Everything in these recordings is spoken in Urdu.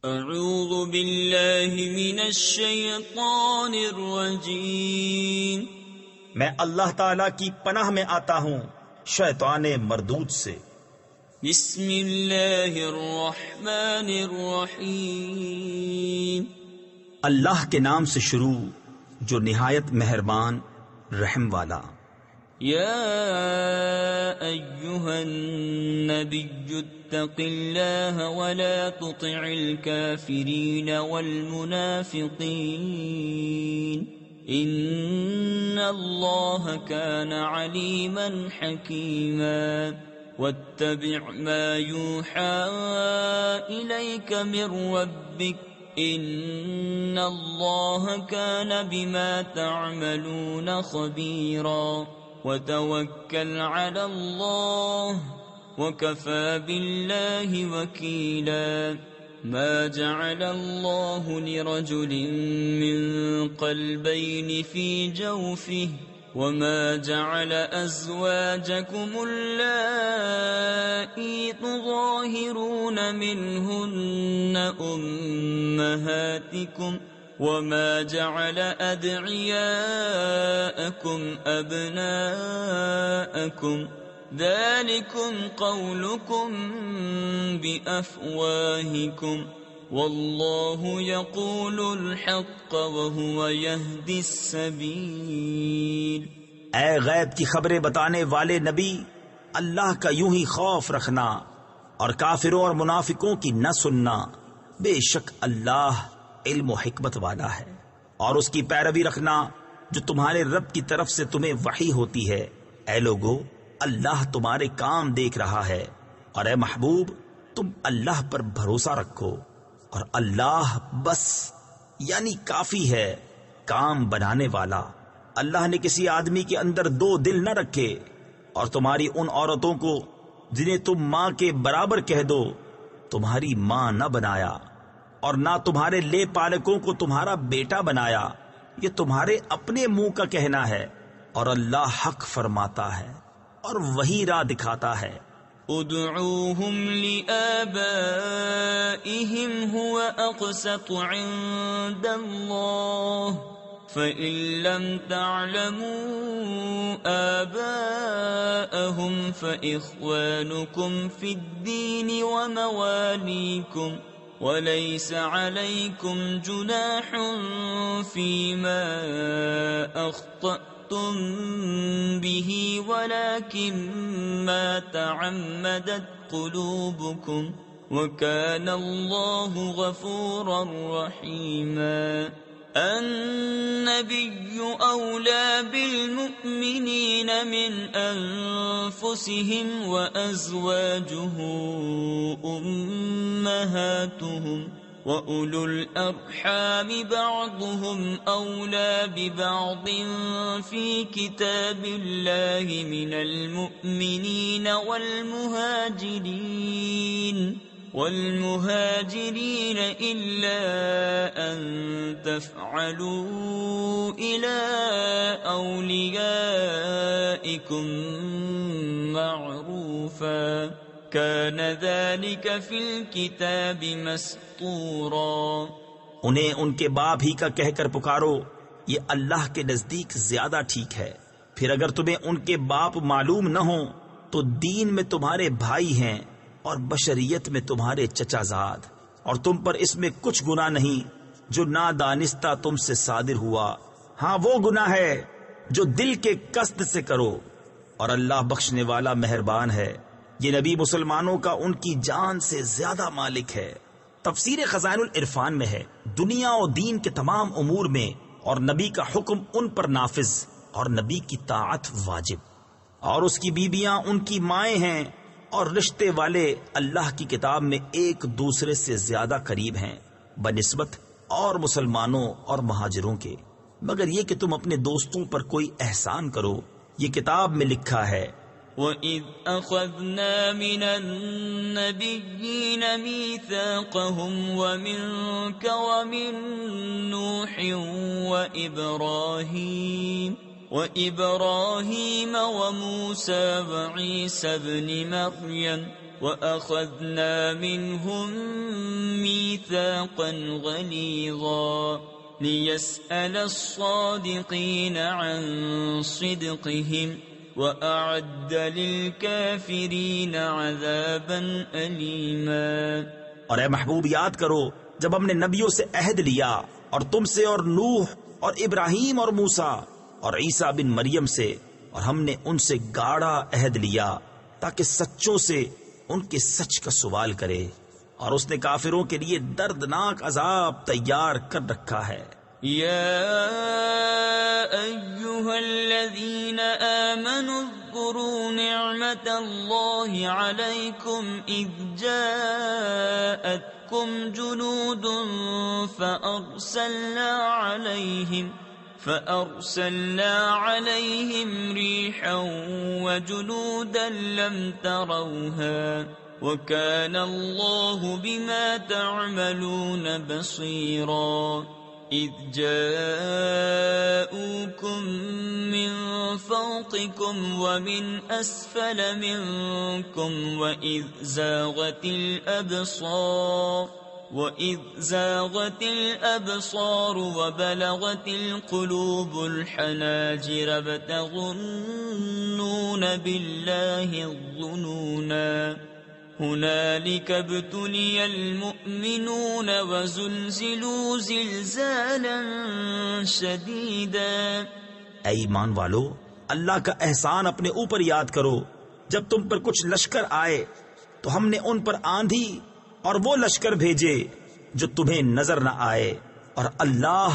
اعوذ باللہ من الشیطان الرجیم، میں اللہ تعالی کی پناہ میں آتا ہوں شیطان مردود سے۔ بسم اللہ الرحمن الرحیم، اللہ کے نام سے شروع جو نہایت مہربان رحم والا۔ یا ایہا النبی اتق اللہ ولا تطع الكافرین والمنافقین ان اللہ کان علیما حکیما واتبع ما یوحى الیک من ربک ان اللہ کان بما تعملون خبیرا وتوکل علی اللہ وَكَفَى بِاللَّهِ وَكِيلًا مَا جَعَلَ اللَّهُ لِرَجُلٍ مِّن قَلْبَيْنِ فِي جَوْفِهِ وَمَا جَعَلَ أَزْوَاجَكُمُ اللَّائِي تُظَاهِرُونَ مِنْهُنَّ أُمَّهَاتِكُمْ وَمَا جَعَلَ أَدْعِيَاءَكُمْ أَبْنَاءَكُمْ ذَلِكُمْ قَوْلُكُمْ بِأَفْوَاهِكُمْ وَاللَّهُ يَقُولُ الْحَقَّ وَهُوَ يَهْدِي السَّبِيلَ۔ اے غیب کی خبریں بتانے والے نبی، اللہ کا یوں ہی خوف رکھنا اور کافروں اور منافقوں کی نہ سننا، بے شک اللہ علم و حکمت والا ہے، اور اس کی پیروی رکھنا جو تمہارے رب کی طرف سے تمہیں وحی ہوتی ہے۔ اے لوگو، اللہ تمہارے کام دیکھ رہا ہے، اور اے محبوب تم اللہ پر بھروسہ رکھو، اور اللہ بس یعنی کافی ہے کام بنانے والا۔ اللہ نے کسی آدمی کے اندر دو دل نہ رکھے، اور تمہاری ان عورتوں کو جنہیں تم ماں کے برابر کہہ دو تمہاری ماں نہ بنایا، اور نہ تمہارے لے پالکوں کو تمہارا بیٹا بنایا، یہ تمہارے اپنے منہ کا کہنا ہے، اور اللہ حق فرماتا ہے اور وہی راہ دکھاتا ہے۔ ادعوهم لآبائهم هو أقسط عند الله فإن لم تعلموا آباءهم فإخوانكم في الدين ومواليكم وليس عليكم جناح فيما أخطأتم به ولكن ما تعمدت قلوبكم وكان الله غفورا رحيما۔ النبي أولى بالمؤمنين من أنفسهم وأزواجه أمهاتهم وَأُولُو الْأَرْحَامِ بَعْضُهُمْ أَوْلَى بِبَعْضٍ فِي كِتَابِ اللَّهِ مِنَ الْمُؤْمِنِينَ وَالْمُهَاجِرِينَ إِلَّا أَن تَفْعَلُوا إِلَى أَوْلِيَائِكُمْ مَعْرُوفًا كَانَ ذَلِكَ فِي الْكِتَابِ مَسْطُورًا۔ انہیں ان کے باپ ہی کا کہہ کر پکارو، یہ اللہ کے نزدیک زیادہ ٹھیک ہے۔ پھر اگر تمہیں ان کے باپ معلوم نہ ہوں تو دین میں تمہارے بھائی ہیں اور بشریت میں تمہارے چچا زاد، اور تم پر اس میں کچھ گناہ نہیں جو نادانستہ تم سے صادر ہوا، ہاں وہ گناہ ہے جو دل کے قصد سے کرو، اور اللہ بخشنے والا مہربان ہے۔ یہ نبی مسلمانوں کا ان کی جان سے زیادہ مالک ہے۔ تفسیر خزائن العرفان میں ہے، دنیا و دین کے تمام امور میں اور نبی کا حکم ان پر نافذ اور نبی کی طاعت واجب، اور اس کی بیویاں ان کی مائیں ہیں، اور رشتے والے اللہ کی کتاب میں ایک دوسرے سے زیادہ قریب ہیں بنسبت اور مسلمانوں اور مہاجروں کے، مگر یہ کہ تم اپنے دوستوں پر کوئی احسان کرو، یہ کتاب میں لکھا ہے۔ وَإِذْ أَخَذْنَا مِنَ النَّبِيِّينَ مِيثَاقَهُمْ وَمِنكَ وَمِن نُوحٍ وَإِبْرَاهِيمَ وَمُوسَى وَعِيسَى ابْنِ مَرْيَمَ وَأَخَذْنَا مِنْهُمْ مِيثَاقًا غَلِيظًا لِيَسْأَلَ الصَّادِقِينَ عَنْ صِدْقِهِمْ وَأَعَدَّ لِلْكَافِرِينَ عَذَابًا أَلِيمًا۔ اور اے محبوب یاد کرو جب ہم نے نبیوں سے عہد لیا، اور تم سے اور نوح اور ابراہیم اور موسیٰ اور عیسیٰ بن مریم سے، اور ہم نے ان سے گاڑھا عہد لیا تاکہ سچوں سے ان کے سچ کا سوال کرے، اور اس نے کافروں کے لیے دردناک عذاب تیار کر رکھا ہے۔ یا ایھا الذین آمنوا اذکروا نعمت اللہ علیکم اذ جاءتکم جنود فأرسلنا عليهم ريحا وجنودا لم تروها وكان الله بما تعملون بصيرا إذ جاءوكم من فوقكم ومن أسفل منكم وَإِذْ زَاغَتِ الْأَبْصَارُ وَبَلَغَتِ الْقُلُوبُ الْحَنَاجِرَ وَتَظُنُّونَ بِاللَّهِ الظُّنُونَا هُنَالِكَ ابْتُلِيَ الْمُؤْمِنُونَ وَزُلْزِلُوا زِلْزَالًا شَدِيدًا۔ اے ایمان والو، اللہ کا احسان اپنے اوپر یاد کرو، جب تم پر کچھ لشکر آئے تو ہم نے ان پر آندھی اور وہ لشکر بھیجے جو تمہیں نظر نہ آئے، اور اللہ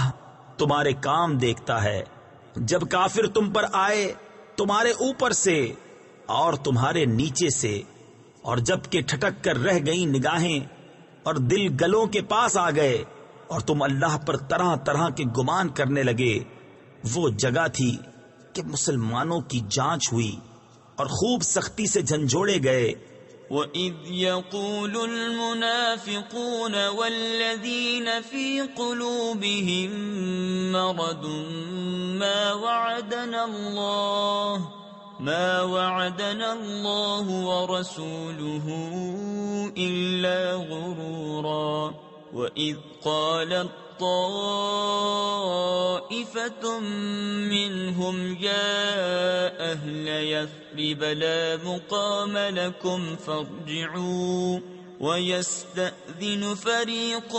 تمہارے کام دیکھتا ہے۔ جب کافر تم پر آئے تمہارے اوپر سے اور تمہارے نیچے سے، اور جب کہ ٹھٹک کر رہ گئیں نگاہیں اور دل گلوں کے پاس آ گئے، اور تم اللہ پر طرح طرح کے گمان کرنے لگے، وہ جگہ تھی کہ مسلمانوں کی جانچ ہوئی اور خوب سختی سے جھنجھوڑے گئے۔ وَإِذْ يَقُولُ الْمُنَافِقُونَ وَالَّذِينَ فِي قُلُوبِهِم مَّرَضٌ مَّا وَعَدَنَا اللَّهُ وَرَسُولُهُ إِلَّا غُرُورًا وَإِذْ قَالَتْ طَائِفَةٌ مِّنْهُمْ يَا أَهْلَ يَثْرِبَ لَا مُقَامَ لَكُمْ فَارْجِعُوا وَيَسْتَأْذِنُ فَرِيقٌ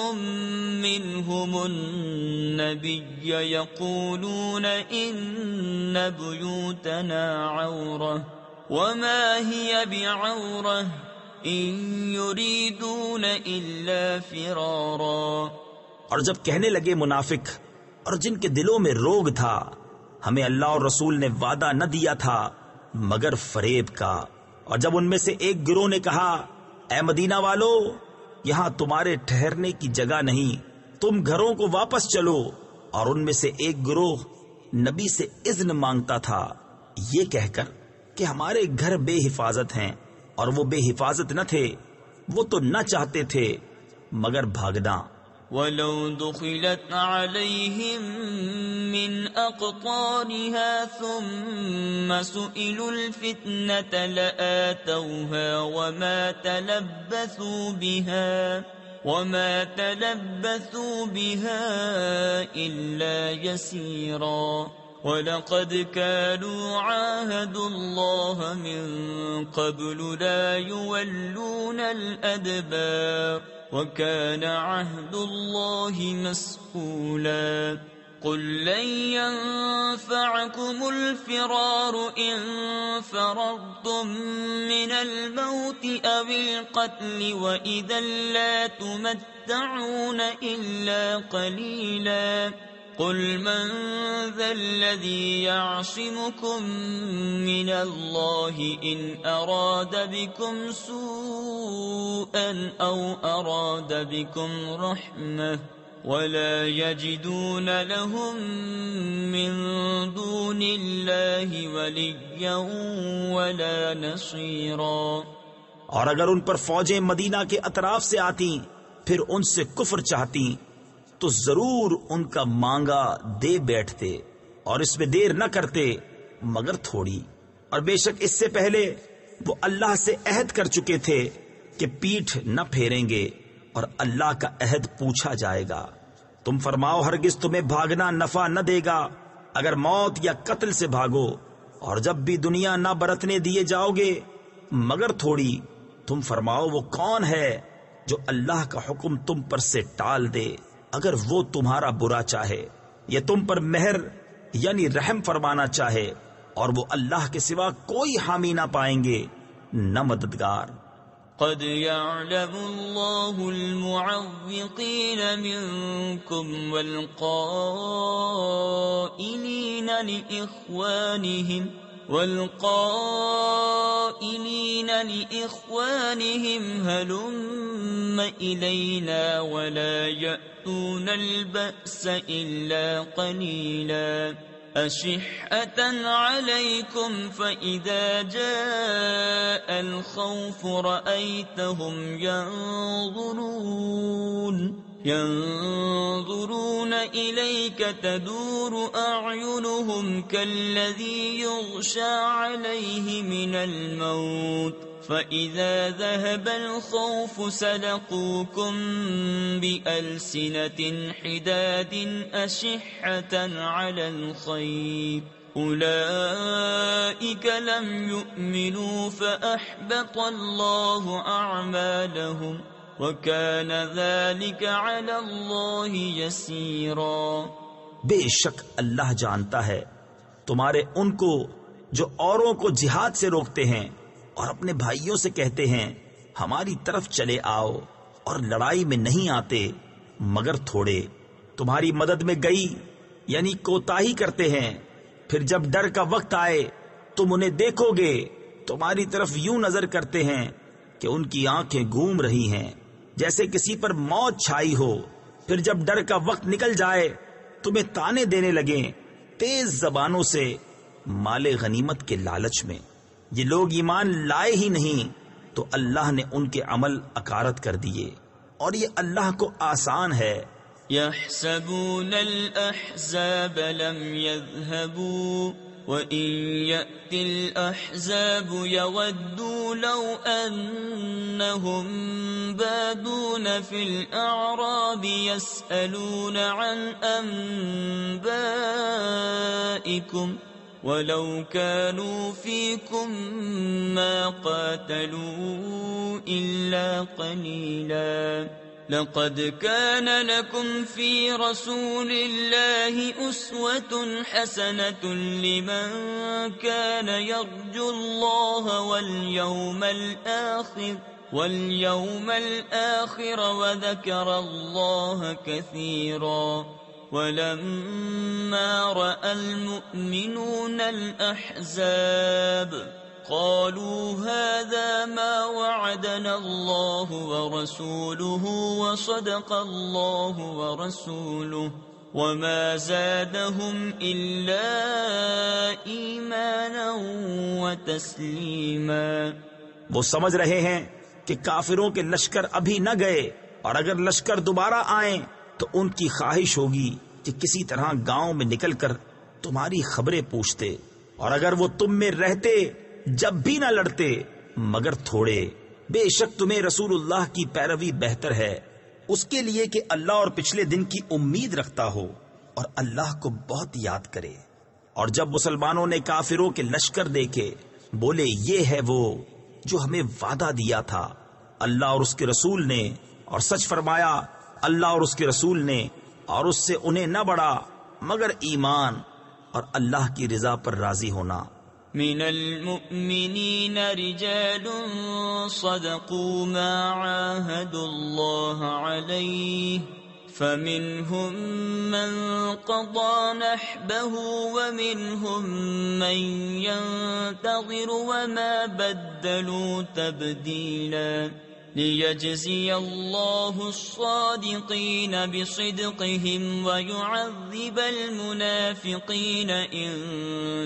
مِّنْهُمُ النَّبِيَّ يَقُولُونَ إِنَّ بُيُوتَنَا عَوْرَةٌ وَمَا هِيَ بِعَوْرَةٍ إِن يُرِيدُونَ إِلَّا فِرَارًا۔ اور جب کہنے لگے منافق اور جن کے دلوں میں روگ تھا، ہمیں اللہ اور رسول نے وعدہ نہ دیا تھا مگر فریب کا، اور جب ان میں سے ایک گروہ نے کہا اے مدینہ والو، یہاں تمہارے ٹھہرنے کی جگہ نہیں، تم گھروں کو واپس چلو، اور ان میں سے ایک گروہ نبی سے اذن مانگتا تھا یہ کہہ کر کہ ہمارے گھر بے حفاظت ہیں، اور وہ بے حفاظت نہ تھے، وہ تو نہ چاہتے تھے مگر بھاگنا۔ وَلَوْ دُخِلَتْ عَلَيْهِمْ مِنْ أَقْطَارِهَا ثُمَّ سُئِلُوا الْفِتْنَةَ لَآتَوْهَا وَمَا تَلَبَّثُوا بِهَا إِلَّا يَسِيرًا وَلَقَدْ كَانُوا عَاهَدُوا اللَّهَ مِنْ قَبْلُ لَا يُوَلُّونَ الْأَدْبَارَ وَكَانَ عَهْدُ اللَّهِ مَسْئُولًا قُلْ لَنْ يَنْفَعَكُمُ الْفِرَارُ إِنْ فَرَرْتُمْ مِنَ الْمَوْتِ أَوِ الْقَتْلِ وَإِذًا لَا تُمَتَّعُونَ إِلَّا قَلِيلًا قُلْ مَنْ ذَا الَّذِي يَعْصِمُكُمْ مِنَ اللَّهِ إِنْ أَرَادَ بِكُمْ سُوءًا أَوْ أَرَادَ بِكُمْ رَحْمَةً وَلَا يَجِدُونَ لَهُم مِّن دُونِ اللَّهِ وَلِيًّا وَلَا نَصِيرًا۔ اور اگر ان پر فوجیں مدینہ کے اطراف سے آتی پھر ان سے کفر چاہتی تو ضرور ان کا مانگا دے بیٹھتے، اور اس میں دیر نہ کرتے مگر تھوڑی، اور بے شک اس سے پہلے وہ اللہ سے عہد کر چکے تھے کہ پیٹھ نہ پھیریں گے اور اللہ کا عہد پوچھا جائے گا۔ تم فرماؤ ہرگز تمہیں بھاگنا نفع نہ دے گا اگر موت یا قتل سے بھاگو، اور جب بھی دنیا نہ برتنے دیے جاؤ گے مگر تھوڑی۔ تم فرماؤ وہ کون ہے جو اللہ کا حکم تم پر سے ٹال دے اگر وہ تمہارا برا چاہے، یا تم پر مہر یعنی رحم فرمانا چاہے، اور وہ اللہ کے سوا کوئی حامی نہ پائیں گے نہ مددگار۔ قد يعلم الله المعوقين منكم والقائلين لإخوانهم هلم إلينا ولا يأتون البأس إلا قليلا أشحة عليكم فإذا جاء الخوف رأيتهم ينظرون إليك تدور أعينهم كالذي يغشى عليه من الموت فإذا ذهب الخوف سلقوكم بألسنة حداد أشحة على الخير أولئك لم يؤمنوا فأحبط الله أعمالهم وَكَانَ ذَلِكَ عَلَى اللَّهِ يَسِيرًا۔ بے شک اللہ جانتا ہے تمہارے ان کو جو اوروں کو جہاد سے روکتے ہیں اور اپنے بھائیوں سے کہتے ہیں ہماری طرف چلے آؤ، اور لڑائی میں نہیں آتے مگر تھوڑے۔ تمہاری مدد میں گئی یعنی کوتاہی کرتے ہیں، پھر جب ڈر کا وقت آئے تم انہیں دیکھو گے تمہاری طرف یوں نظر کرتے ہیں کہ ان کی آنکھیں گھوم رہی ہیں جیسے کسی پر موت چھائی ہو، پھر جب ڈر کا وقت نکل جائے تمہیں تانے دینے لگیں تیز زبانوں سے مال غنیمت کے لالچ میں۔ یہ لوگ ایمان لائے ہی نہیں تو اللہ نے ان کے عمل اکارت کر دیے، اور یہ اللہ کو آسان ہے۔ يحسبون الأحزاب لم يذهبوا وَإِن يَأْتِ الْأَحْزَابُ يَوَدُّوا لَوْ أَنَّهُمْ بَادُونَ فِي الْأَعْرَابِ يَسْأَلُونَ عَنْ أَنْبَائِكُمْ وَلَوْ كَانُوا فِيكُمْ مَا قَاتَلُوا إِلَّا قَلِيلًا لقد كان لكم في رسول الله أسوة حسنة لمن كان يرجو الله واليوم الآخر وذكر الله كثيرا ولما رأى المؤمنون الأحزاب قالوا هذا ما وعدنا الله ورسوله وصدق الله ورسوله وما زادهم إلا إيمانا وتسليما۔ وہ سمجھ رہے ہیں کہ کافروں کے لشکر ابھی نہ گئے، اور اگر لشکر دوبارہ آئیں تو ان کی خواہش ہوگی کہ کسی طرح گاؤں میں نکل کر تمہاری خبریں پوچھتے، اور اگر وہ تم میں رہتے جب بھی نہ لڑتے مگر تھوڑے۔ بے شک تمہیں رسول اللہ کی پیروی بہتر ہے اس کے لیے کہ اللہ اور پچھلے دن کی امید رکھتا ہو اور اللہ کو بہت یاد کرے۔ اور جب مسلمانوں نے کافروں کے لشکر دیکھے بولے یہ ہے وہ جو ہمیں وعدہ دیا تھا اللہ اور اس کے رسول نے، اور سچ فرمایا اللہ اور اس کے رسول نے، اور اس سے انہیں نہ بڑھا مگر ایمان اور اللہ کی رضا پر راضی ہونا۔ من المؤمنين رجال صدقوا ما عاهدوا الله عليه فمنهم من قضى نحبه ومنهم من ينتظر وما بدلوا تبديلا ليجزي الله الصادقين بصدقهم ويعذب المنافقين إن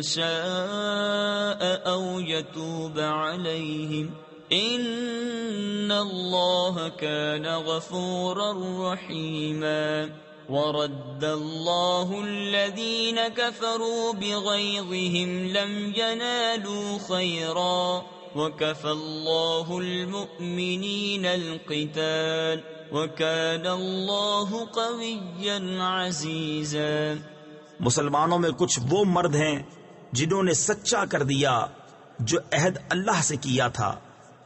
شاء أو يتوب عليهم إن الله كان غفورا رحيما۔ ورد الله الذين كفروا بغيظهم لم ينالوا خيرا وكفى الله المؤمنين القتال وكان الله قويا عزيزا۔ مسلمانوں میں کچھ وہ مرد ہیں جنہوں نے سچا کر دیا جو عہد اللہ سے کیا تھا،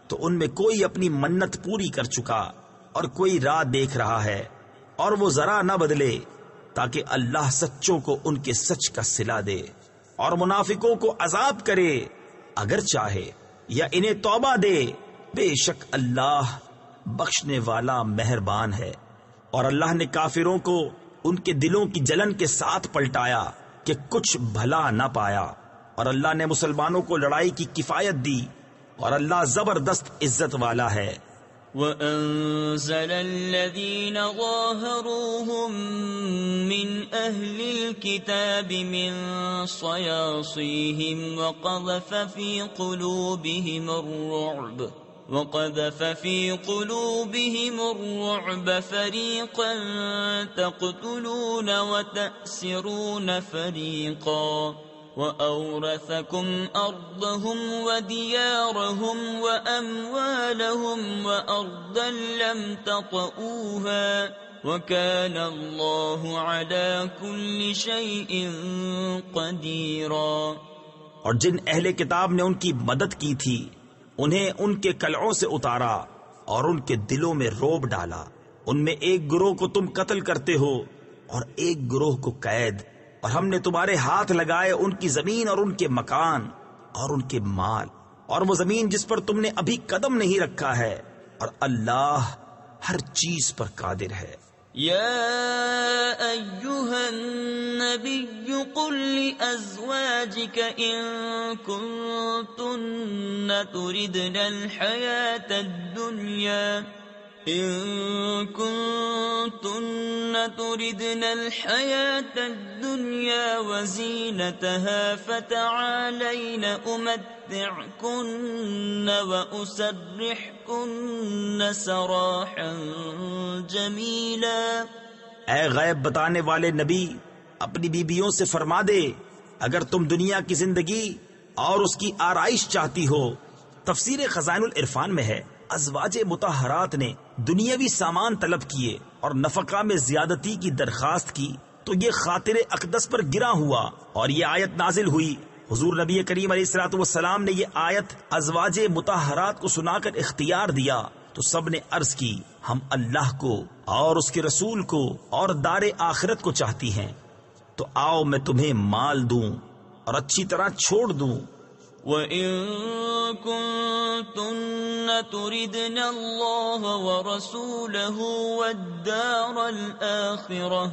تو ان میں کوئی اپنی منت پوری کر چکا اور کوئی راہ دیکھ رہا ہے، اور وہ ذرا نہ بدلے تاکہ اللہ سچوں کو ان کے سچ کا صلہ دے اور منافقوں کو عذاب کرے اگر چاہے، یا انہیں توبہ دے، بے شک اللہ بخشنے والا مہربان ہے۔ اور اللہ نے کافروں کو ان کے دلوں کی جلن کے ساتھ پلٹایا کہ کچھ بھلا نہ پایا، اور اللہ نے مسلمانوں کو لڑائی کی کفایت دی، اور اللہ زبردست عزت والا ہے۔ وَأَنزَلَ الَّذِينَ ظَاهَرُوهُم مِّنْ أَهْلِ الْكِتَابِ مِنْ صَيَاصِيهِمْ وَقَذَفَ فِي قُلُوبِهِمُ الرُّعْبَ فَرِيقًا تَقْتُلُونَ وَتَأْسِرُونَ فَرِيقًا وَأَوْرَثَكُمْ أَرْضَهُمْ وَدِيَارَهُمْ وَأَمْوَالَهُمْ وَأَرْضًا لَّمْ تَطَئُوهَا وَكَانَ اللَّهُ عَلَى كُلِّ شَيْءٍ قَدِيرًا۔ اور جن اہل کتاب نے ان کی مدد کی تھی انہیں ان کے قلعوں سے اتارا اور ان کے دلوں میں روب ڈالا۔ ان میں ایک گروہ کو تم قتل کرتے ہو اور ایک گروہ کو قید، اور ہم نے تمہارے ہاتھ لگائے ان کی زمین اور ان کے مکان اور ان کے مال، اور وہ زمین جس پر تم نے ابھی قدم نہیں رکھا ہے، اور اللہ ہر چیز پر قادر ہے۔ يا أيها النبي قل لأزواجك إن كنتن تردن الحياة الدنيا وزينتها فتعالين أمتعكن وأسرحكن سراحا جميلا۔ اے غیب بتانے والے نبی، اپنی بیویوں سے فرما دے اگر تم دنیا کی زندگی اور اس کی آرائش چاہتی ہو۔ تفسیر خزائن العرفان میں ہے ازواج مطہرات نے دنیاوی سامان طلب کیے اور نفقہ میں زیادتی کی درخواست کی تو یہ خاطر اقدس پر گرا ہوا اور یہ آیت نازل ہوئی۔ حضور نبی کریم علیہ الصلوۃ والسلام نے یہ آیت ازواج مطہرات کو سنا کر اختیار دیا تو سب نے عرض کی ہم اللہ کو اور اس کے رسول کو اور دار آخرت کو چاہتی ہیں، تو آؤ میں تمہیں مال دوں اور اچھی طرح چھوڑ دوں۔ وَإِن كُنتُنَّ تُرِدْنَ اللَّهَ وَرَسُولَهُ وَالدَّارَ الْآخِرَةَ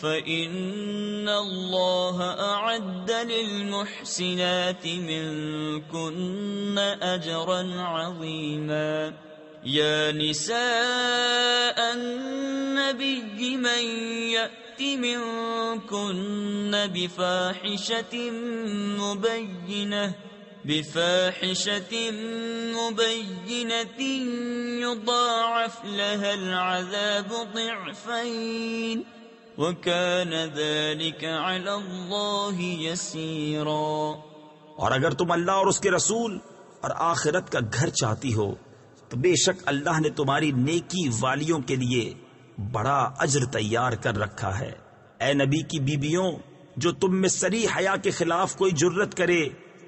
فَإِنَّ اللَّهَ أَعَدَّ لِلْمُحْسِنَاتِ مِنكُنَّ أَجْرًا عَظِيمًا۔ يَا نِسَاءَ النَّبِيِّ مَن يَأْتِ مِنكُنَّ بِفَاحِشَةٍ مُبَيِّنَةٍ يُضَاعَفْ لَهَا الْعَذَابُ ضِعْفَيْنِ وَكَانَ ذَلِكَ عَلَى اللَّهِ يَسِيرًا۔ اور اگر تم اللہ اور اس کے رسول اور آخرت کا گھر چاہتی ہو تو بے شک اللہ نے تمہاری نیکی والیوں کے لیے بڑا اجر تیار کر رکھا ہے۔ اے نبی کی بیبیوں، جو تم میں صریح حیا کے خلاف کوئی جرت کرے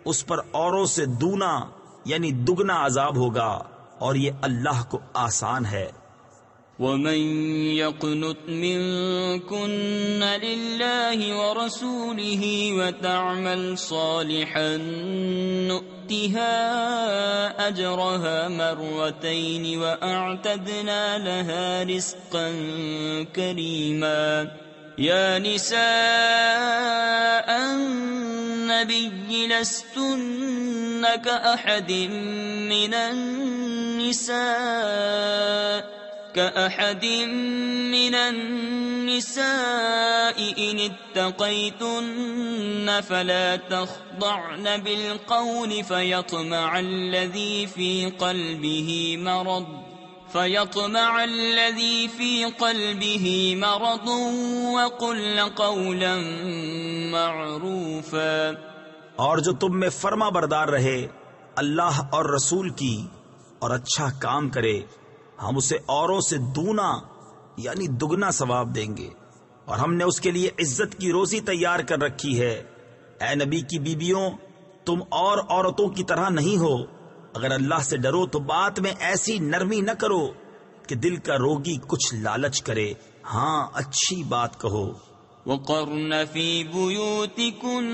اس پر اوروں سے دونا یعنی دگنا عذاب ہوگا، اور یہ اللہ کو آسان ہے۔ وَمَن يَقْنُتْ مِنكُنَّ لِلَّهِ وَرَسُولِهِ وَتَعْمَلْ صَالِحًا نُؤْتِهَا أَجْرَهَا مَرَّتَيْنِ وَأَعْتَدْنَا لَهَا رِزْقًا كَرِيمًا۔ يَا نِسَاءَ النَّبِيِّ لَسْتُنَّ كَأَحَدٍ من النساء إن اتقيتن فلا تخضعن بالقول فيطمع الذي في قلبه مرض وقلن قولا معروفا۔ اور جو تم میں فرما بردار رہے اللہ اور رسول کی اور اچھا کام کرے ہم اسے اوروں سے دونا یعنی دگنا ثواب دیں گے، اور ہم نے اس کے لیے عزت کی روزی تیار کر رکھی ہے۔ اے نبی کی بیویوں، تم اور عورتوں کی طرح نہیں ہو، اگر اللہ سے ڈرو تو بات میں ایسی نرمی نہ کرو کہ دل کا روگی کچھ لالچ کرے، ہاں اچھی بات کہو۔ وقرن في بيوتكن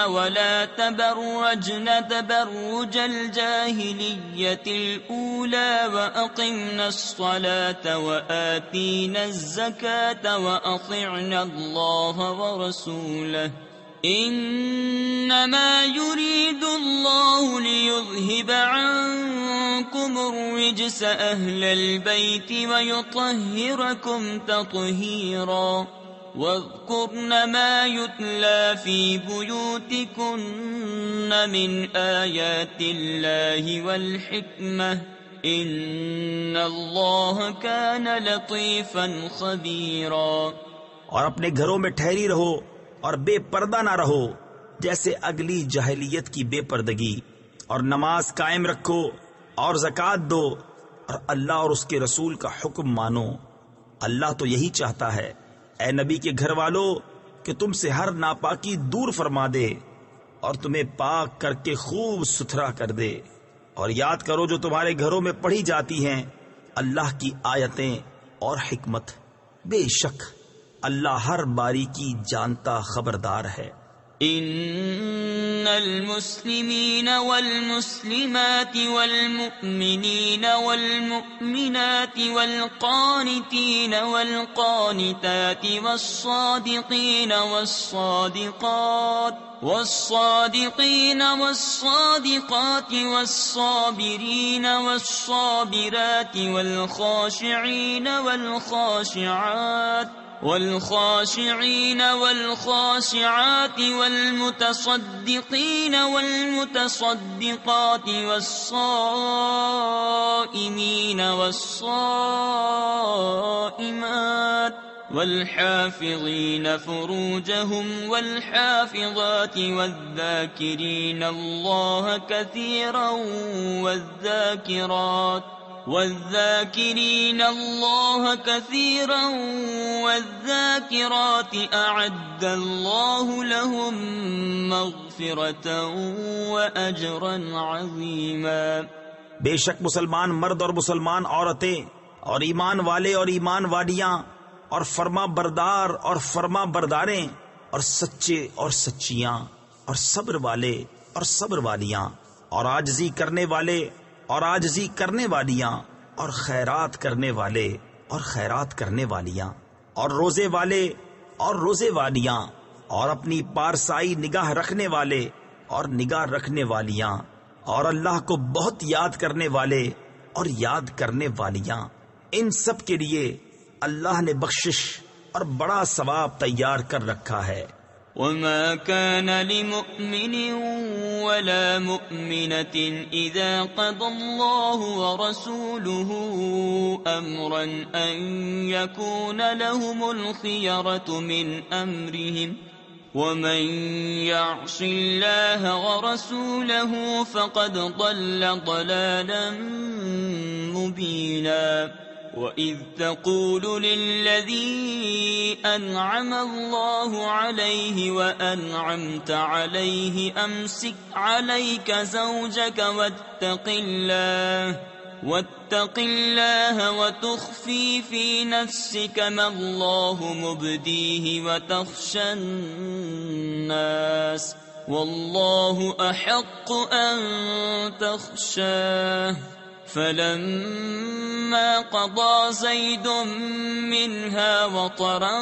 ولا تبرجن تبرج الجاهلية الأولى وأقمنا الصلاة وآتينا الزكاة وأطعنا الله ورسوله إنما يريد الله ليذهب عنكم الرجس أهل البيت ويطهركم تطهيرا واذكرن ما يتلى في بيوتكن من آيات الله والحكمة إن الله كان لطيفا خبيرا۔ اور اپنے گھروں میں ٹھہری رہو اور بے پردہ نہ رہو جیسے اگلی جاہلیت کی بے پردگی، اور نماز قائم رکھو اور زکوٰۃ دو اور اللہ اور اس کے رسول کا حکم مانو۔ اللہ تو یہی چاہتا ہے اے نبی کے گھر والو کہ تم سے ہر ناپاکی دور فرما دے اور تمہیں پاک کر کے خوب ستھرا کر دے، اور یاد کرو جو تمہارے گھروں میں پڑھی جاتی ہیں اللہ کی آیتیں اور حکمت، بے شک اللہ ہر باریکی جانتا خبردار ہے۔ ان المسلمین والمسلمات والمؤمنین والمؤمنات والقانتین والقانتات والصادقین والصادقات والصابرین والصابرات والخاشعین والخاشعات والمتصدقين والمتصدقات والصائمين والصائمات والحافظين فروجهم والحافظات والذاكرين الله كثيرا والذاكرين الله كثيرا والذاكرات أعد الله لهم مغفرة وأجرا عظيما۔ بے شک مسلمان مرد اور مسلمان عورتیں اور ایمان والے اور ایمان والیاں اور فرما بردار اور فرما برداریں اور سچے اور سچیاں اور صبر والے اور صبر والیاں اور عاجزی کرنے والے اور عاجزی کرنے والیاں اور خیرات کرنے والے اور خیرات کرنے والیاں اور روزے والے اور روزے والیاں اور اپنی پارسائی نگاہ رکھنے والے اور نگاہ رکھنے والیاں اور اللہ کو بہت یاد کرنے والے اور یاد کرنے والیاں، ان سب کے لیے اللہ نے بخشش اور بڑا ثواب تیار کر رکھا ہے۔ وما كان لمؤمن ولا مؤمنة إذا قضى الله ورسوله أمرا أن يكون لهم الخيرة من أمرهم ومن يعص الله ورسوله فقد ضل ضلالا مبينا۔ وَإِذْ تَقُولُ لِلَّذِي أَنْعَمَ اللَّهُ عَلَيْهِ وَأَنْعَمْتَ عَلَيْهِ أَمْسِكْ عَلَيْكَ زَوْجَكَ وَاتَّقِ اللَّهَ وَتُخْفِي فِي نَفْسِكَ مَا اللَّهُ مُبْدِيهِ وَتَخْشَى النَّاسَ وَاللَّهُ أَحَقُّ أَن تَخْشَاهُ فلما قضى زيد منها وطرا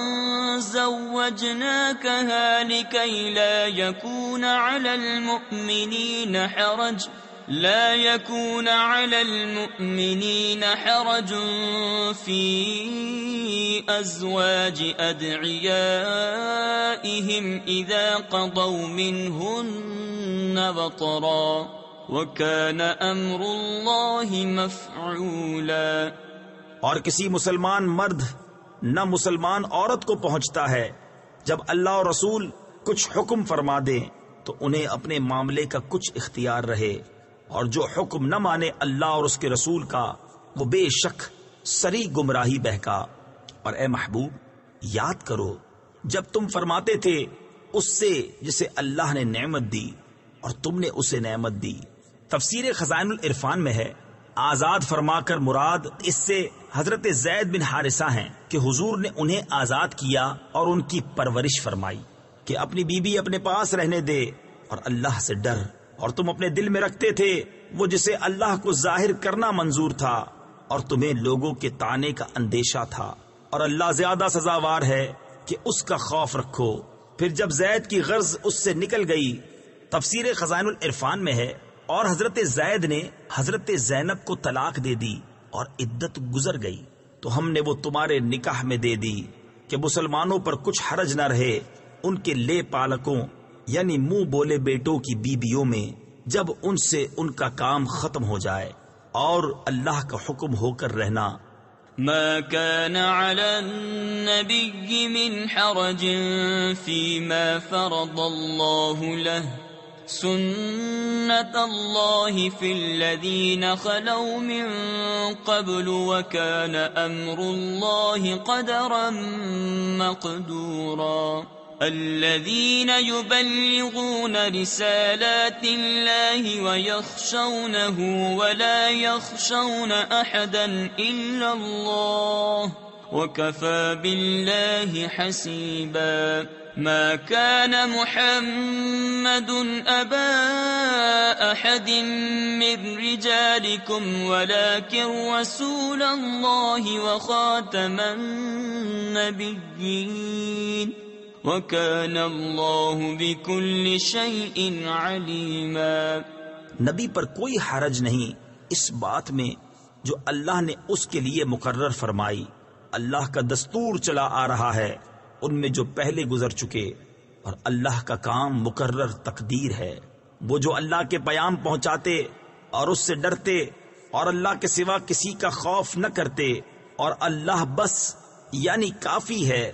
زوجناكها لكي لا يكون على المؤمنين حرج في أزواج أدعيائهم إذا قضوا منهن وطرا وَكَانَ أَمْرُ اللَّهِ مَفْعُولًا۔ اور کسی مسلمان مرد نہ مسلمان عورت کو پہنچتا ہے جب اللہ اور رسول کچھ حکم فرما دیں تو انہیں اپنے معاملے کا کچھ اختیار رہے، اور جو حکم نہ مانے اللہ اور اس کے رسول کا وہ بے شک سری گمراہی بہکا۔ اور اے محبوب یاد کرو جب تم فرماتے تھے اس سے جسے اللہ نے نعمت دی اور تم نے اسے نعمت دی۔ تفسیر خزائن العرفان میں ہے آزاد فرما کر مراد اس سے حضرت زید بن حارثہ ہیں کہ حضور نے انہیں آزاد کیا اور ان کی پرورش فرمائی کہ اپنی بیوی اپنے پاس رہنے دے اور اللہ سے ڈر، اور تم اپنے دل میں رکھتے تھے وہ جسے اللہ کو ظاہر کرنا منظور تھا اور تمہیں لوگوں کے طعنے کا اندیشہ تھا، اور اللہ زیادہ سزاوار ہے کہ اس کا خوف رکھو۔ پھر جب زید کی غرض اس سے نکل گئی، تفسیر خزائن العرفان میں ہے اور حضرت زید نے حضرت زینب کو طلاق دے دی اور عدت گزر گئی تو ہم نے وہ تمہارے نکاح میں دے دی کہ مسلمانوں پر کچھ حرج نہ رہے ان کے لے پالکوں یعنی منہ بولے بیٹوں کی بیویوں میں جب ان سے ان کا کام ختم ہو جائے، اور اللہ کا حکم ہو کر رہنا۔ ما كان على النبي من حرج فيما فرض الله له سنة الله في الذين خلوا من قبل وكان أمر الله قدرا مقدورا الذين يبلغون رسالات الله ويخشونه ولا يخشون أحدا إلا الله وكفى بالله حسيبا ما كان محمد أبا أحد من رجالكم ولكن رسول الله وخاتم النبيين وَكَانَ اللَّهُ بِكُلِّ شَيْءٍ عَلِيمًا۔ نبی پر کوئی حرج نہیں اس بات میں جو اللہ نے اس کے لیے مقرر فرمائی۔ اللہ کا دستور چلا آ رہا ہے ان میں جو پہلے گزر چکے، اور اللہ کا کام مقرر تقدیر ہے۔ وہ جو اللہ کے پیام پہنچاتے اور اس سے ڈرتے اور اللہ کے سوا کسی کا خوف نہ کرتے، اور اللہ بس یعنی کافی ہے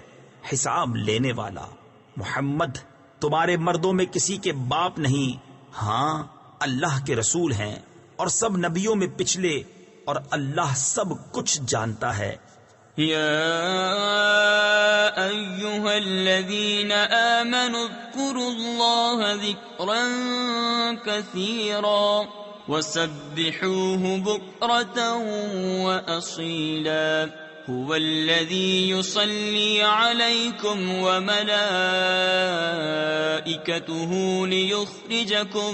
حساب لینے والا۔ محمد تمہارے مردوں میں کسی کے باپ نہیں، ہاں اللہ کے رسول ہیں اور سب نبیوں میں پچھلے، اور اللہ سب کچھ جانتا ہے۔ یا ایھا الذین آمنوا اذکروا اللہ ذکرا کثیرا وسبحوه بکرة وأصیلا هو الذي يصلي عليكم وملائكته ليخرجكم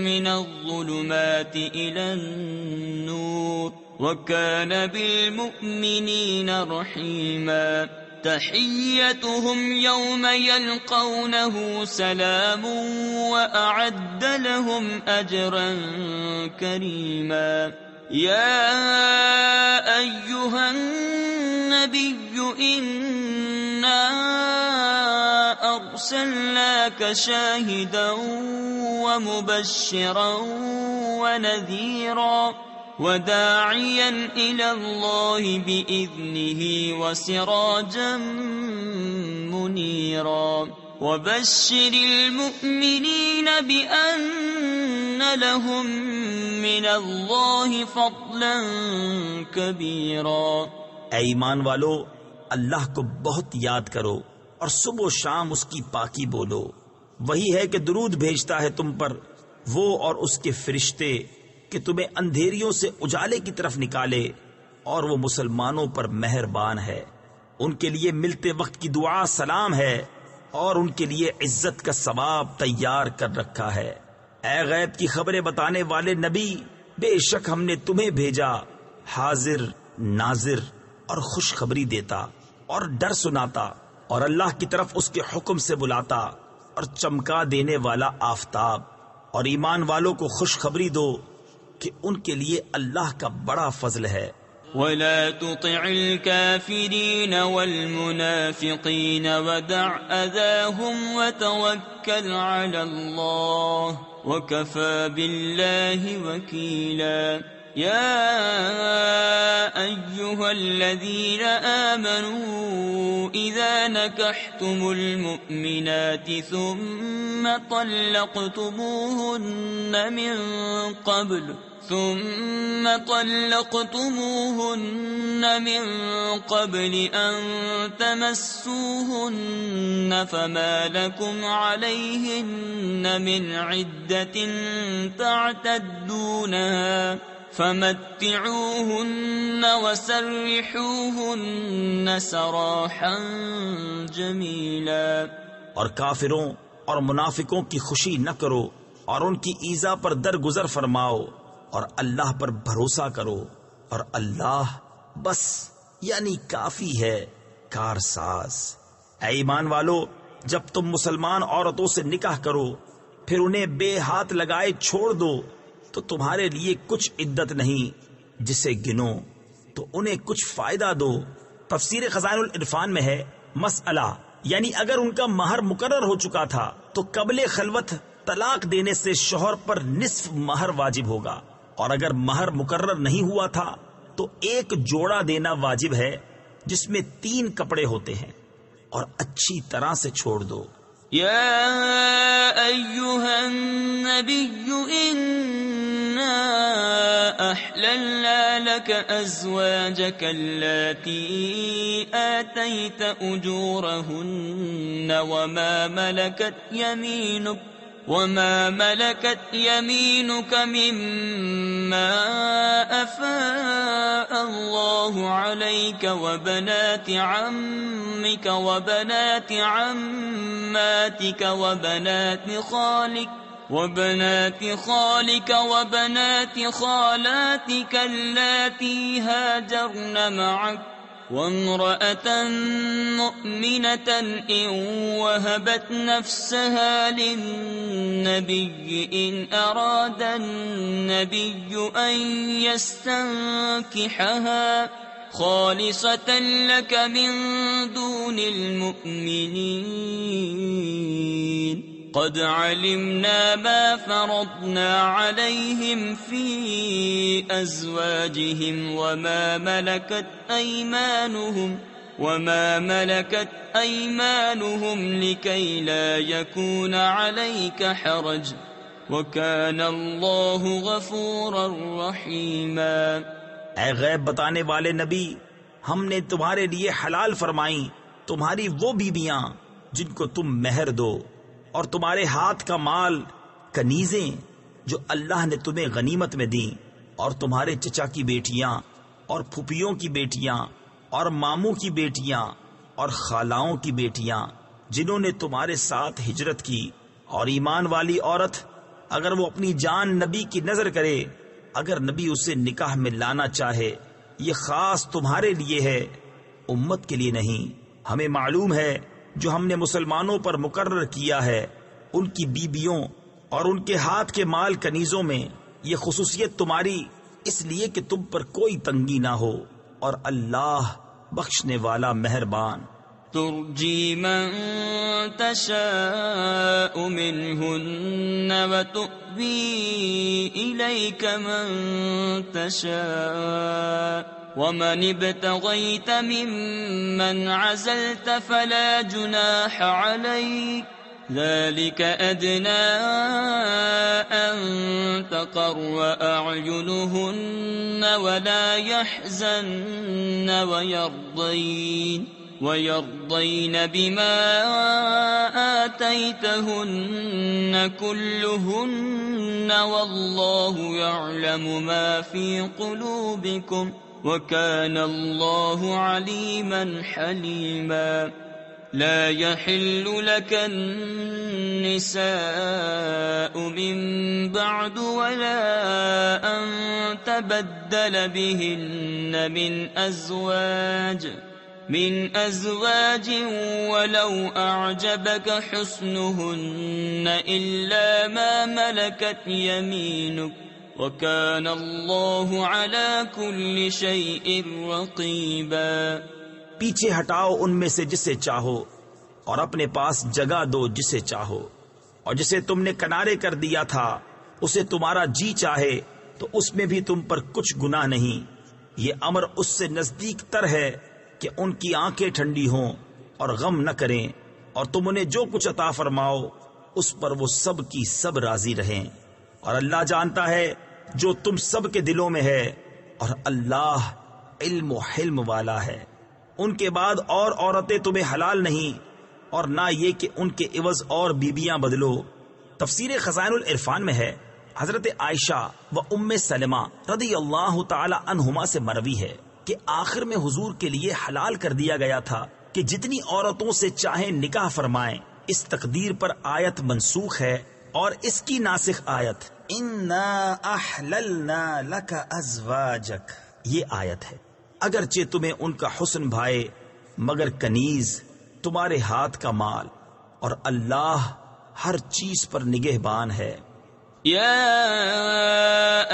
من الظلمات إلى النور وكان بالمؤمنين رحيما تحيتهم يوم يلقونه سلام وأعد لهم أجرا كريما يا أيها النبي إنا أرسلناك شاهدا ومبشرا ونذيرا وداعيا إلى الله بإذنه وسراجا منيرا وبشر المؤمنين بأن لهم من الله فضلا كبيرا۔ اے ایمان والو، اللہ کو بہت یاد کرو اور صبح و شام اس کی پاکی بولو۔ وہی ہے کہ درود بھیجتا ہے تم پر وہ اور اس کے فرشتے کہ تمہیں اندھیریوں سے اجالے کی طرف نکالے، اور وہ مسلمانوں پر مہربان ہے۔ ان کے لیے ملتے وقت کی دعا سلام ہے، اور ان کے لیے عزت کا ثواب تیار کر رکھا ہے۔ اے غیب کی خبریں بتانے والے نبی، بے شک ہم نے تمہیں بھیجا حاضر ناظر اور خوشخبری دیتا اور ڈر سناتا، اور اللہ کی طرف اس کے حکم سے بلاتا، اور چمکا دینے والا آفتاب، اور ایمان والوں کو خوشخبری دو کہ ان کے لیے اللہ کا بڑا فضل ہے۔ ولا تطع الكافرين والمنافقين ودع أذاهم وتوكل على الله وكفى بالله وكيلا يا أيها الذين آمنوا إذا نكحتم المؤمنات ثم طلقتموهن من قبل أن تمسوهن فما لكم عليهن من عدة تعتدونها فمتعوهن وسرحوهن سراحا جمیلا۔ اور کافروں اور منافقوں کی خوشی نہ کرو اور ان کی ایذا پر درگزر فرماؤ اور اللہ پر بھروسہ کرو اور اللہ بس یعنی کافی ہے کارساز۔ اے ایمان والو، جب تم مسلمان عورتوں سے نکاح کرو پھر انہیں بے ہاتھ لگائے چھوڑ دو تو تمہارے لیے کچھ عدت نہیں جسے گنو تو انہیں کچھ فائدہ دو۔ تفسیر خزائن العرفان میں ہے مسئلہ یعنی اگر ان کا مہر مقرر ہو چکا تھا تو قبل خلوت طلاق دینے سے شوہر پر نصف مہر واجب ہوگا، اور اگر مہر مقرر نہیں ہوا تھا تو ایک جوڑا دینا واجب ہے جس میں 3 کپڑے ہوتے ہیں، اور اچھی طرح سے چھوڑ دو۔ یا ایہا النبی انا احللنا لک ازواجک اللاتی آتیت اجورہن وما ملكت يمينك مما أفاء الله عليك وبنات عمك وبنات عماتك وبنات خالك وبنات خالاتك اللاتي هاجرن معك وامرأة مؤمنة إن وهبت نفسها للنبي إن أراد النبي أن يستنكحها خالصة لك من دون المؤمنين قد علمنا ما فرضنا عليهم في أزواجهم وما ملكت أيمانهم لكي لا يكون عليك حرج وكان الله غفورا رحيما۔ اے غیب بتانے والے نبی، ہم نے تمہارے لیے حلال فرمائیں تمہاری وہ بیویاں جن کو تم مہر دو، اور تمہارے ہاتھ کا مال کنیزیں جو اللہ نے تمہیں غنیمت میں دیں، اور تمہارے چچا کی بیٹیاں اور پھوپھیوں کی بیٹیاں اور ماموں کی بیٹیاں اور خالاؤں کی بیٹیاں جنہوں نے تمہارے ساتھ ہجرت کی، اور ایمان والی عورت اگر وہ اپنی جان نبی کی نظر کرے اگر نبی اسے نکاح میں لانا چاہے، یہ خاص تمہارے لیے ہے، امت کے لیے نہیں۔ ہمیں معلوم ہے جو ہم نے مسلمانوں پر مقرر کیا ہے ان کی بیبیوں اور ان کے ہاتھ کے مال کنیزوں میں، یہ خصوصیت تمہاری اس لیے کہ تم پر کوئی تنگی نہ ہو، اور اللہ بخشنے والا مہربان۔ ترجی من تشاء منہن وتؤوی الیک من تشاء ومن ابتغیت ممن عزلت فلا جناح علیک ذلك أدنى أن تقر أعينهن ولا يحزن ويرضين بما آتيتهن كلهن والله يعلم ما في قلوبكم وكان الله عليما حليما۔ لا يحل لك النساء من بعد ولا أن تبدل بهن من أزواج ولو أعجبك حسنهن إلا ما ملكت يمينك وكان الله على كل شيء رقيبا۔ پیچھے ہٹاؤ ان میں سے جسے چاہو اور اپنے پاس جگہ دو جسے چاہو، اور جسے تم نے کنارے کر دیا تھا اسے تمہارا جی چاہے تو اس میں بھی تم پر کچھ گناہ نہیں، یہ امر اس سے نزدیک تر ہے کہ ان کی آنکھیں ٹھنڈی ہوں اور غم نہ کریں، اور تم انہیں جو کچھ عطا فرماؤ اس پر وہ سب کی سب راضی رہیں، اور اللہ جانتا ہے جو تم سب کے دلوں میں ہے، اور اللہ علم و حلم والا ہے۔ ان کے بعد اور عورتیں تمہیں حلال نہیں، اور نہ یہ کہ ان کے عوض اور بیبیاں بدلو۔ تفسیر خزائن العرفان میں ہے، حضرت عائشہ و ام سلمہ رضی اللہ تعالی عنہما سے مروی ہے کہ آخر میں حضور کے لیے حلال کر دیا گیا تھا کہ جتنی عورتوں سے چاہیں نکاح فرمائیں۔ اس تقدیر پر آیت منسوخ ہے، اور اس کی ناسخ آیت اِنَّا أَحْلَلْنَا لَكَ أَزْوَاجَكَ یہ آیت ہے۔ اگرچہ تمہیں ان کا حسن بھائے مگر کنیز تمہارے ہاتھ کا مال، اور اللہ ہر چیز پر نگہبان ہے۔ يا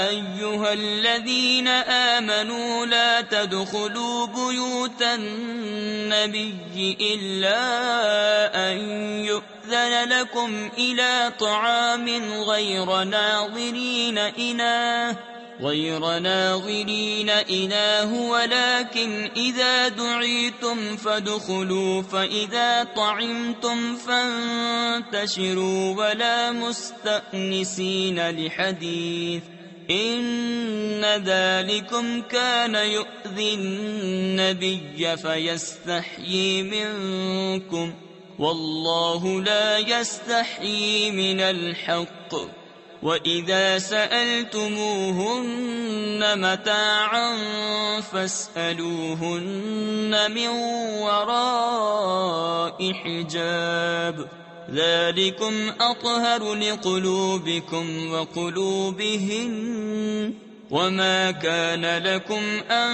أيها الذين آمنوا لا تدخلوا بيوت النبي إلا أن يؤذن لكم إلى طعام غير ناظرين إناه ولكن إذا دعيتم فادخلوا فإذا طعمتم فانتشروا ولا مستأنسين لحديث إن ذلكم كان يؤذي النبي فيستحيي منكم والله لا يستحيي من الحق وَإِذَا سَأَلْتُمُوهُنَّ مَتَاعًا فَاسْأَلُوهُنَّ مِنْ وَرَاءِ حِجَابٍ ذَلِكُمْ أَطْهَرُ لِقُلُوبِكُمْ وَقُلُوبِهِنَّ وَمَا كَانَ لَكُمْ أَن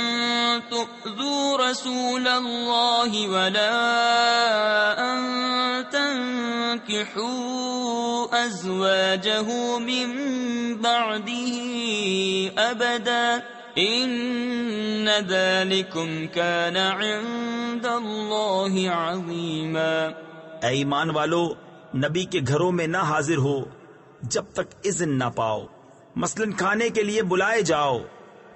تُؤْذُوا رَسُولَ اللَّهِ وَلَا أَن تَنكِحُوا أَزْوَاجَهُ مِن بَعْدِهِ أَبَدًا إِنَّ ذَلِكُمْ كَانَ عِندَ اللَّهِ عَظِيمًا۔ اے ایمان والو، نبی کے گھروں میں نہ حاضر ہو جب تک اذن نہ پاؤ، مثلاً کھانے کے لیے بلائے جاؤ،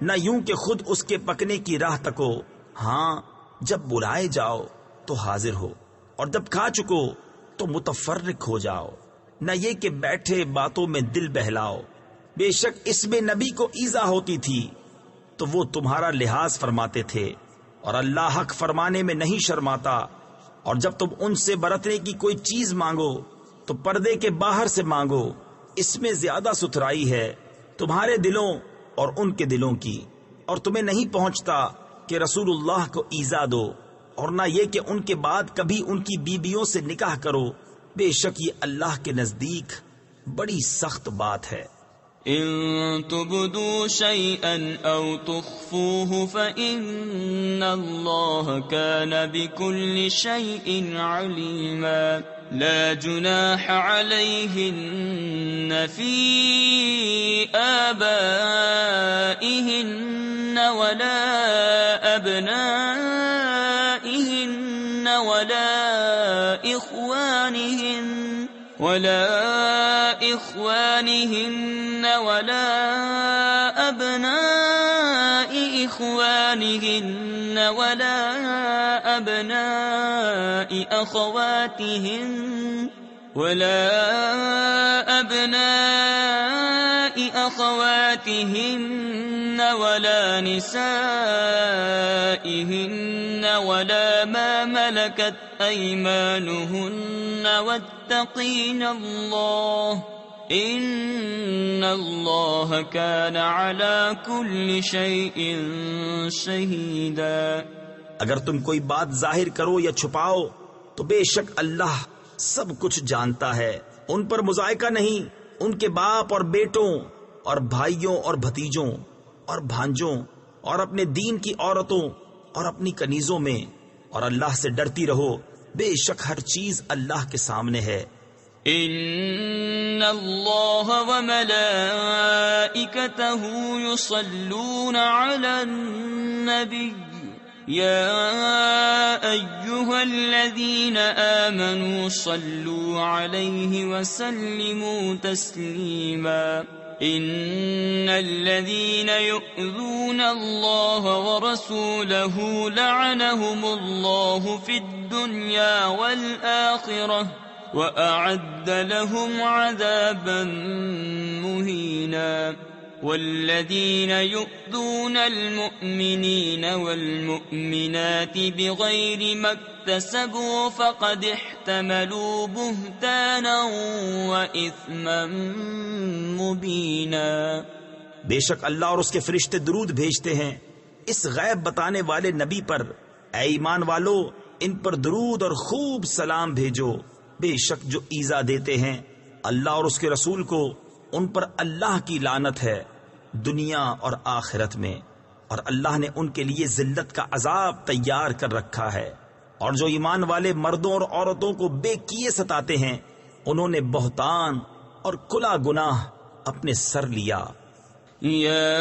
نہ یوں کہ خود اس کے پکنے کی راہ تکو، ہاں جب بلائے جاؤ تو حاضر ہو، اور جب کھا چکو تو متفرق ہو جاؤ، نہ یہ کہ بیٹھے باتوں میں دل بہلاؤ۔ بے شک اس میں نبی کو ایذا ہوتی تھی تو وہ تمہارا لحاظ فرماتے تھے، اور اللہ حق فرمانے میں نہیں شرماتا۔ اور جب تم ان سے برتنے کی کوئی چیز مانگو تو پردے کے باہر سے مانگو، اس میں زیادہ ستھرائی ہے تمہارے دلوں اور ان کے دلوں کی، اور تمہیں نہیں پہنچتا کہ رسول اللہ کو ایذا دو، اور نہ یہ کہ ان کے بعد کبھی ان کی بیویوں سے نکاح کرو، بے شک یہ اللہ کے نزدیک بڑی سخت بات ہے۔ إن تبدوا شيئا أو تخفوه فإن الله كان بكل شيء عليما لا جناح عليهن في آبائهن ولا أبنائهن ولا إخوانهن ولا أبناء إخوانهن ولا أبناء أخواتهن ولا نسائهن ولا ما ملكت أيمانهن واتقين الله إن الله كان على كل شيء شهيدا۔ اگر تم کوئی بات ظاہر کرو یا چھپاؤ تو بے شک اللہ سب کچھ جانتا ہے۔ ان پر مذائقہ نہیں، ان کے باپ اور بیٹوں اور بھائیوں اور بھتیجوں اور بھانجوں اور اپنے دین کی عورتوں اور اپنی کنیزوں میں، اور اللہ سے ڈرتی رہو، بے شک ہر چیز اللہ کے سامنے ہے۔ ان اللہ وملائکتہ یصلون علی النبی یا ایہا الذین آمنوا صلوا علیہ وسلموا تسلیما۔ إن الذين يؤذون الله ورسوله لعنهم الله في الدنيا والآخرة وأعد لهم عذابا مهينا والذين يؤذون المؤمنين والمؤمنات بغير ما اكتسبوا فقد احتملوا بهتانا وإثما مبينا. بے شک اللہ اور اس کے فرشتے درود بھیجتے ہیں اس غیب بتانے والے نبی پر. اے ایمان والو ان پر درود اور خوب سلام بھیجو. بے شک جو ایذا دیتے ہیں اللہ اور اس کے رسول کو ان پر اللہ کی لعنت ہے دنیا اور آخرت میں، اور اللہ نے ان کے لیے ذلت کا عذاب تیار کر رکھا ہے. اور جو ایمان والے مردوں اور عورتوں کو بے کیے ستاتے ہیں انہوں نے بہتان اور کھلا گناہ اپنے سر لیا. يا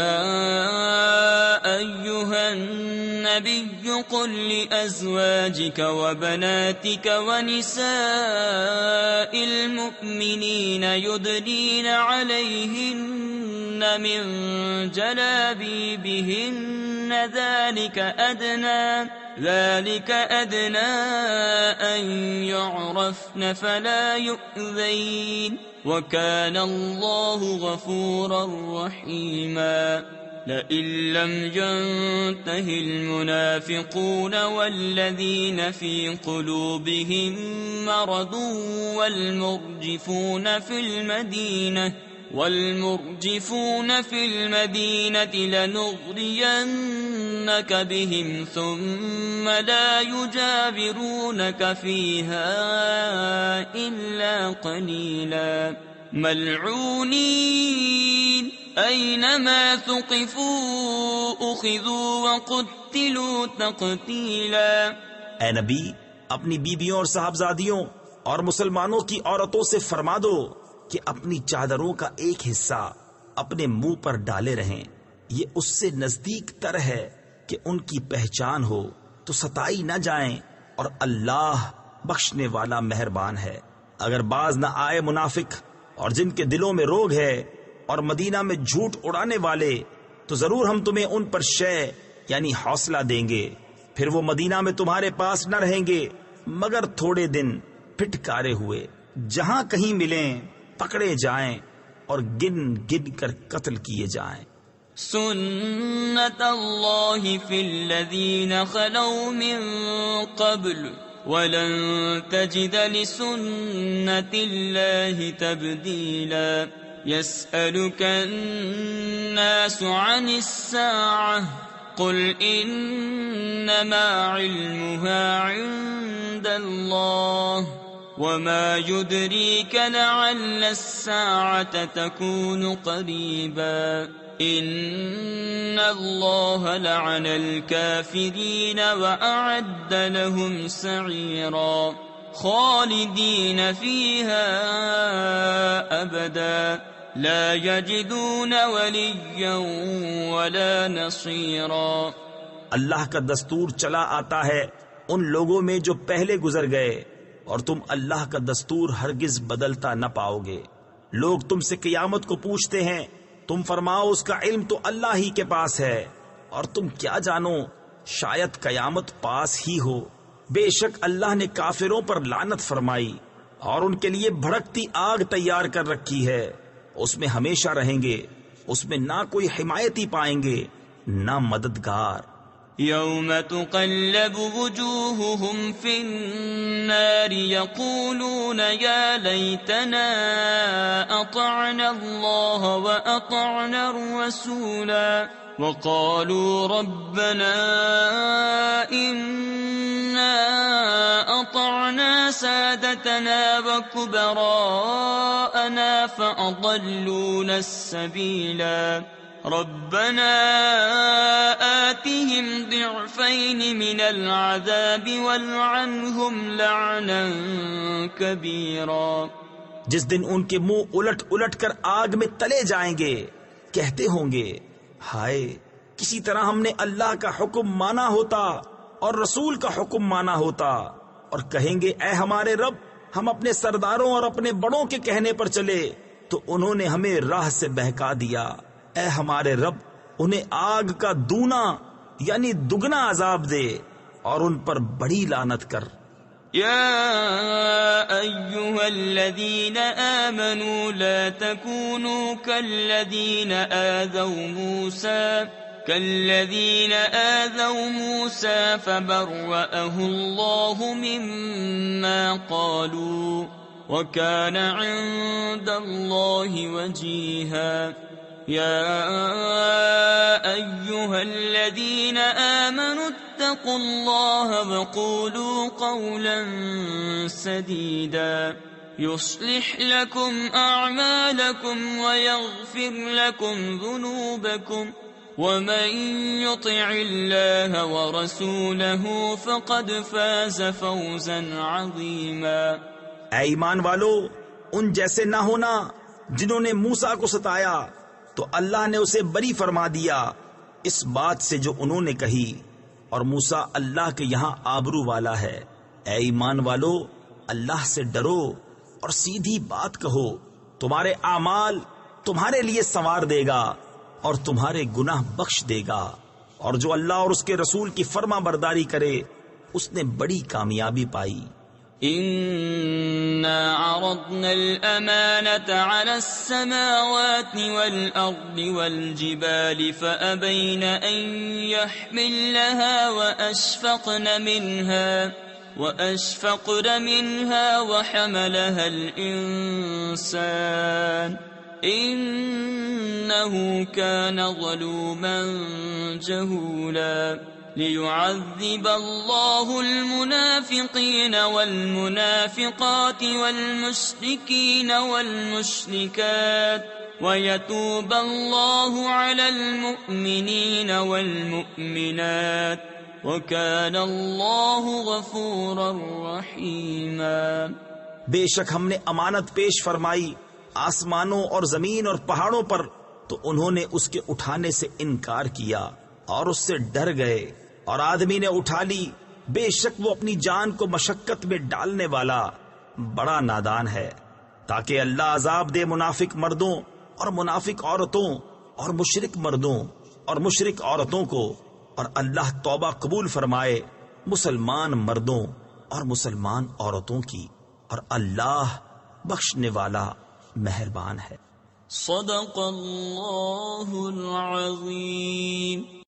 أيها النبي قل لأزواجك وبناتك ونساء المؤمنين يدنين عليهن من جلابيبهن ذلك أدنى أن يعرفن فلا يؤذين وَكَانَ اللَّهُ غَفُورًا رَّحِيمًا. لَئِن لَّمْ يَنْتَهِ الْمُنَافِقُونَ وَالَّذِينَ فِي قُلُوبِهِم مَّرَضٌ وَالْمُرْجِفُونَ فِي الْمَدِينَةِ لَنُغْرِيَنَّكَ بِهِمْ ثُمَّ لَا يُجَاوِرُونَكَ فِيهَا إِلَّا قَلِيلًا مَلْعُونِينَ أَيْنَمَا ثُقِفُوا أُخِذُوا وَقُتِّلُوا تَقْتِيلًا. اے نبی اپنی بیویوں اور صاحبزادیوں اور مسلمانوں کی عورتوں سے فرما دو کہ اپنی چادروں کا ایک حصہ اپنے منہ پر ڈالے رہیں، یہ اس سے نزدیک تر ہے کہ ان کی پہچان ہو تو ستائی نہ جائیں، اور اللہ بخشنے والا مہربان ہے. اگر باز نہ آئے منافق اور جن کے دلوں میں روگ ہے اور مدینہ میں جھوٹ اڑانے والے تو ضرور ہم تمہیں ان پر شے یعنی حوصلہ دیں گے، پھر وہ مدینہ میں تمہارے پاس نہ رہیں گے مگر تھوڑے دن، پھٹکارے ہوئے. جہاں کہیں ملیں پکڑے جائیں اور گن گن کر قتل کیے جائیں. سنت اللہ فی الذین خلو من قبل ولن تجد لسنت اللہ تبدیلا. يسألك الناس عن الساعة قل إنما علمها عند الله وما يدريك لعل الساعة تكون قريبا. إن الله لعن الكافرين وأعد لهم سعيرا خالدين فيها أبدا لا يجدون وليا ولا نصيرا. اللہ کا دستور چلا آتا ہے ان لوگوں میں جو پہلے گزر گئے، اور تم اللہ کا دستور ہرگز بدلتا نہ پاؤ گے. لوگ تم سے قیامت کو پوچھتے ہیں، تم فرماؤ اس کا علم تو اللہ ہی کے پاس ہے، اور تم کیا جانو شاید قیامت پاس ہی ہو. بے شک اللہ نے کافروں پر لعنت فرمائی اور ان کے لیے بھڑکتی آگ تیار کر رکھی ہے، اس میں ہمیشہ رہیں گے، اس میں نہ کوئی حمایتی پائیں گے نہ مددگار. يوم تقلب وجوههم في النار يقولون يا ليتنا أطعنا الله وأطعنا الرسولا وقالوا ربنا إنا أطعنا سادتنا وكبراءنا فأضلونا السبيلا ربنا آتهم ضعفين من العذاب والعنهم لعنا كبيرا. جس دن ان کے منہ الٹ الٹ کر آگ میں تلے جائیں گے، کہتے ہوں گے ہائے کسی طرح ہم نے اللہ کا حکم مانا ہوتا اور رسول کا حکم مانا ہوتا. اور کہیں گے اے ہمارے رب، ہم اپنے سرداروں اور اپنے بڑوں کے کہنے پر چلے تو انہوں نے ہمیں راہ سے بہکا دیا۔ اے ہمارے رب، انہیں آگ کا دونا یعنی دگنا عذاب دے اور ان پر بڑی لعنت کر۔ يا أيها الذين آمنوا لا تكونوا كالذين آذوا موسى فبرأه الله مما قالوا وكان عند الله وجيها۔ يا أيها الذين آمنوا اتقوا الله وقولوا قولا سديدا يصلح لكم أعمالكم ويغفر لكم ذنوبكم ومن يطع الله ورسوله فقد فاز فوزا عظيما۔ اے ایمان والو، ان جیسے نہ ہونا جنہوں نے موسیٰ کو ستایا تو اللہ نے اسے بری فرما دیا اس بات سے جو انہوں نے کہی، اور موسیٰ اللہ کے یہاں آبرو والا ہے۔ اے ایمان والو، اللہ سے ڈرو اور سیدھی بات کہو، تمہارے اعمال تمہارے لیے سنوار دے گا اور تمہارے گناہ بخش دے گا، اور جو اللہ اور اس کے رسول کی فرما برداری کرے اس نے بڑی کامیابی پائی۔ إنا عرضنا الأمانة على السماوات والأرض والجبال فأبين أن يحملنها وأشفقن منها وحملها الإنسان إنه كان ظلوما جهولا۔ ليعذب الله المنافقين والمنافقات والمشركين والمشركات ويتوب الله على المؤمنين والمؤمنات وكان الله غفورا رحيما۔ بے شک ہم نے امانت پیش فرمائی آسمانوں اور زمین اور پہاڑوں پر، تو انہوں نے اس کے اٹھانے سے انکار کیا اور اس سے ڈر گئے، اور آدمی نے اٹھا لی، بے شک وہ اپنی جان کو مشقت میں ڈالنے والا بڑا نادان ہے، تاکہ اللہ عذاب دے منافق مردوں اور منافق عورتوں اور مشرک مردوں اور مشرک عورتوں کو، اور اللہ توبہ قبول فرمائے مسلمان مردوں اور مسلمان عورتوں کی، اور اللہ بخشنے والا مہربان ہے۔ صدق اللہ العظیم۔